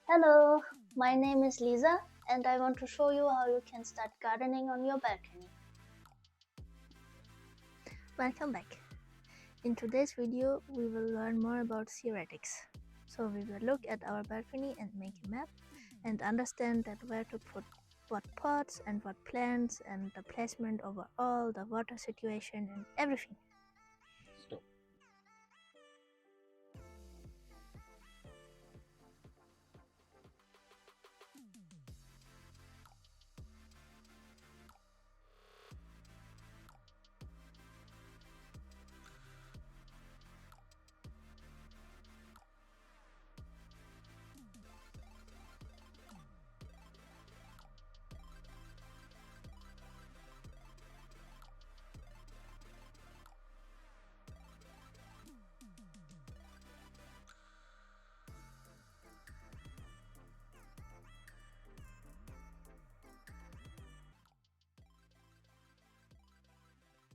Hello, my name is Lisa and I want to show you how you can start gardening on your balcony. Welcome back. In today's video, we will learn more about theoretics. So we will look at our balcony and make a map and understand that where to put what pots and what plants and the placement overall, the water situation and everything. Stop.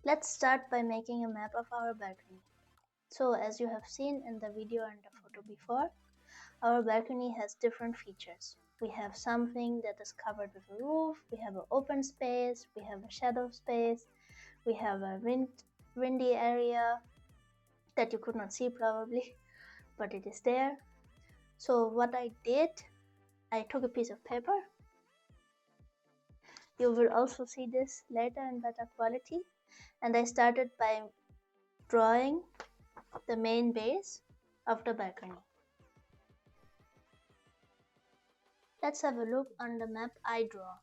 Let's start by making a map of our balcony. So as you have seen in the video and the photo before, our balcony has different features. We have something that is covered with a roof, we have an open space, we have a shadow space, we have a windy area that you could not see probably, but it is there. So what I did, I took a piece of paper. You will also see this later in better quality. And I started by drawing the main base of the balcony. Let's have a look on the map I draw.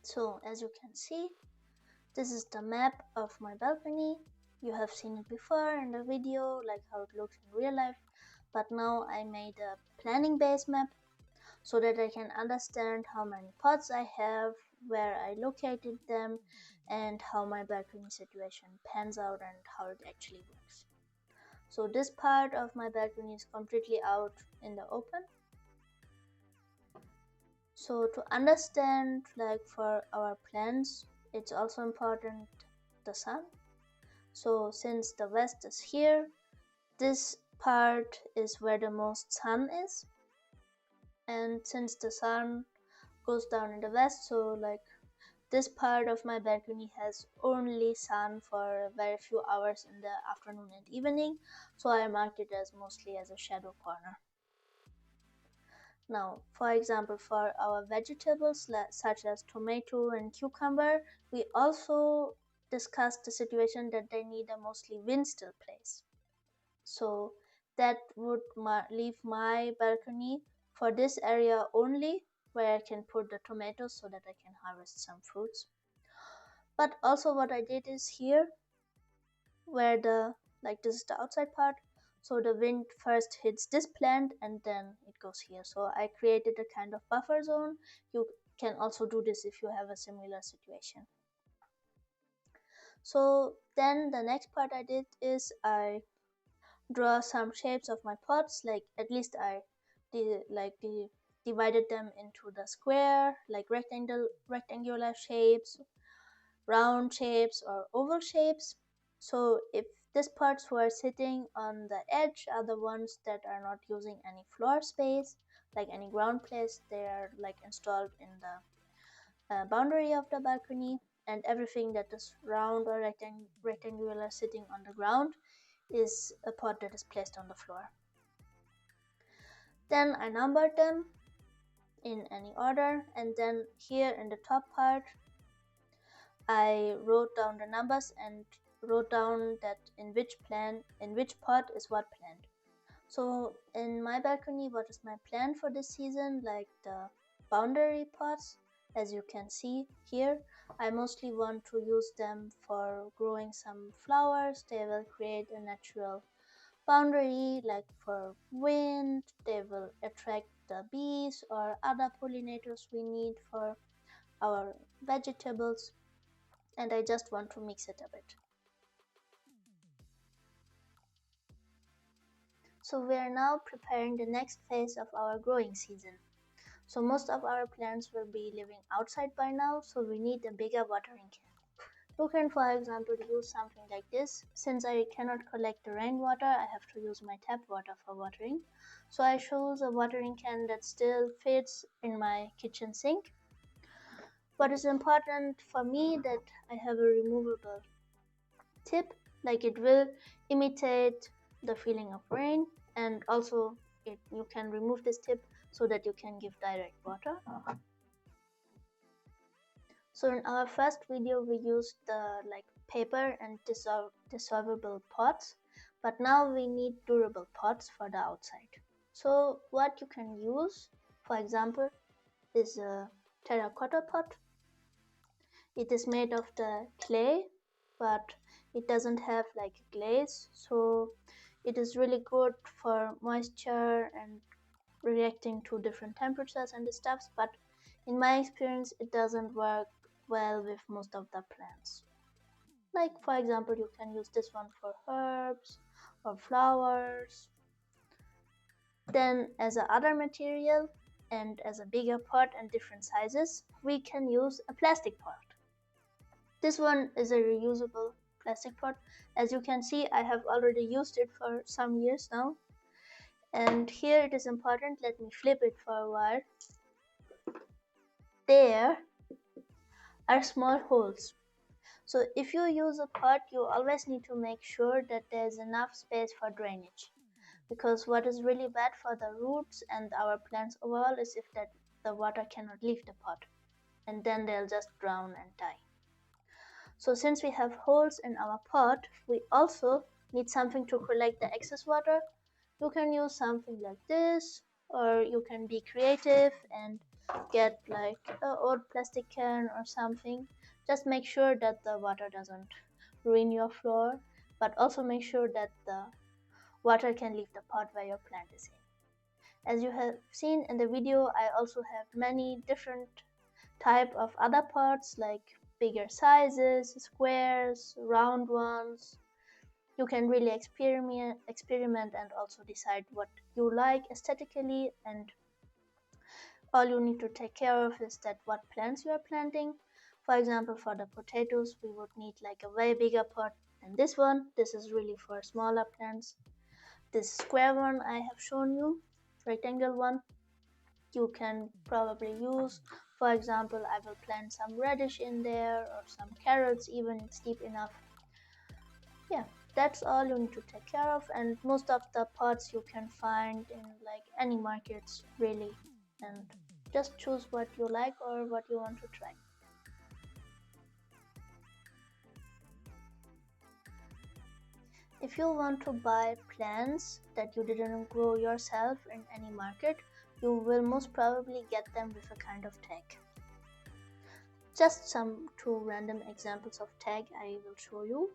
So as you can see, this is the map of my balcony. You have seen it before in the video, like how it looks in real life, but now I made a planning base map so that I can understand how many pots I have, where I located them, and how my balcony situation pans out and how it actually works. So this part of my balcony is completely out in the open. So to understand, like for our plants, it's also important the sun. So since the west is here, this part is where the most sun is. And since the sun goes down in the west, so like this part of my balcony has only sun for a very few hours in the afternoon and evening, so I marked it as mostly as a shadow corner. Now, for example, for our vegetables such as tomato and cucumber, we also discussed the situation that they need a mostly windstill place. So that would leave my balcony for this area only, where I can put the tomatoes so that I can harvest some fruits. But also what I did is here, where this is the outside part, so the wind first hits this plant and then it goes here. So I created a kind of buffer zone. You can also do this if you have a similar situation. So then the next part I did is I draw some shapes of my pots, like at least I divided them into the square, like rectangular shapes, round shapes or oval shapes. So if these parts who are sitting on the edge are the ones that are not using any floor space, like any ground place, they are like installed in the boundary of the balcony, and everything that is round or rectangular sitting on the ground is a pot that is placed on the floor. Then I numbered them in any order, and then here in the top part I wrote down the numbers and wrote down that in which pot is what plant. So in my balcony, what is my plan for this season? Like the boundary pots, as you can see here, I mostly want to use them for growing some flowers. They will create a natural boundary, like for wind. They will attract the bees or other pollinators we need for our vegetables, and I just want to mix it a bit. So we are now preparing the next phase of our growing season. So most of our plants will be living outside by now, so we need a bigger watering can. You can, for example, use something like this. Since I cannot collect the rainwater, I have to use my tap water for watering. So I chose a watering can that still fits in my kitchen sink. What is important for me that I have a removable tip, like it will imitate the feeling of rain, and also you can remove this tip so that you can give direct water. So in our first video we used the paper and dissolvable pots, but now we need durable pots for the outside. So what you can use, for example, is a terracotta pot. It is made of the clay, but it doesn't have like a glaze, so it is really good for moisture and reacting to different temperatures and stuff, but in my experience it doesn't work well with most of the plants. Like for example, you can use this one for herbs or flowers. Then as a other material and as a bigger pot and different sizes, we can use a plastic pot. This one is a reusable plastic pot. As you can see, I have already used it for some years now. And here it is important, let me flip it for a while. There are small holes. So if you use a pot, you always need to make sure that there's enough space for drainage. Because what is really bad for the roots and our plants overall is if the water cannot leave the pot. And then they'll just drown and die. So since we have holes in our pot, we also need something to collect the excess water. You can use something like this, or you can be creative and get like an old plastic can or something. Just make sure that the water doesn't ruin your floor, but also make sure that the water can leave the pot where your plant is in. As you have seen in the video, I also have many different type of other pots like bigger sizes, squares, round ones. You can really experiment and also decide what you like aesthetically, and all you need to take care of is that what plants you are planting. For example, for the potatoes, we would need like a way bigger pot than this one. This is really for smaller plants. This square one I have shown you, rectangle one, you can probably use. For example, I will plant some radish in there or some carrots, even it's deep enough. Yeah, that's all you need to take care of, and most of the pots you can find in like any markets really, and just choose what you like or what you want to try. If you want to buy plants that you didn't grow yourself in any market, you will most probably get them with a kind of tag. Just some two random examples of tag I will show you,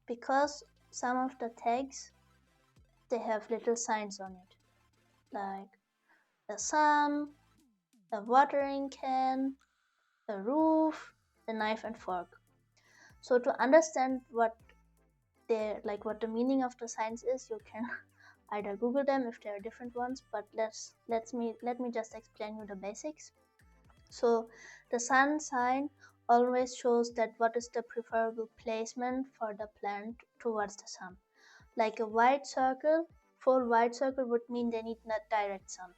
because some of the tags, they have little signs on it, like a sun, a watering can, a roof, a knife and fork. So to understand what the meaning of the signs is, you can either Google them if there are different ones, but let me just explain you the basics. So the sun sign always shows that what is the preferable placement for the plant towards the sun. Like a white circle, full white circle would mean they need not direct sun.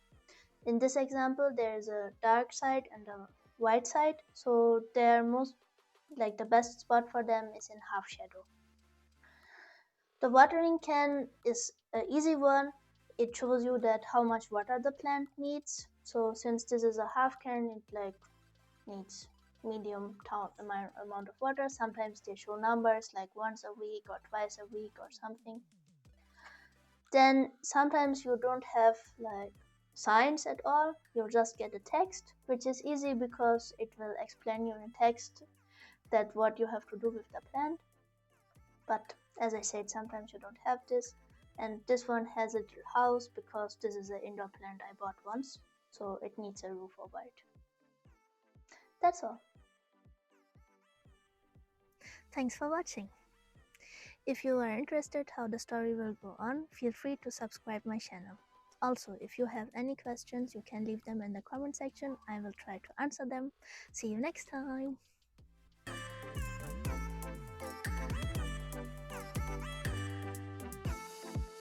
In this example, there is a dark side and a white side, so their most the best spot for them is in half shadow. The watering can is an easy one. It shows you that how much water the plant needs. So since this is a half can, it needs medium amount of water. Sometimes they show numbers like once a week or twice a week or something. Then sometimes you don't have signs at all, you just get a text, which is easy because it will explain you in text that what you have to do with the plant. But as I said, sometimes you don't have this, and this one has a little house because this is an indoor plant I bought once, so it needs a roof over it. That's all. Thanks for watching. If you are interested how the story will go on, feel free to subscribe my channel. Also, if you have any questions, you can leave them in the comment section. I will try to answer them. See you next time.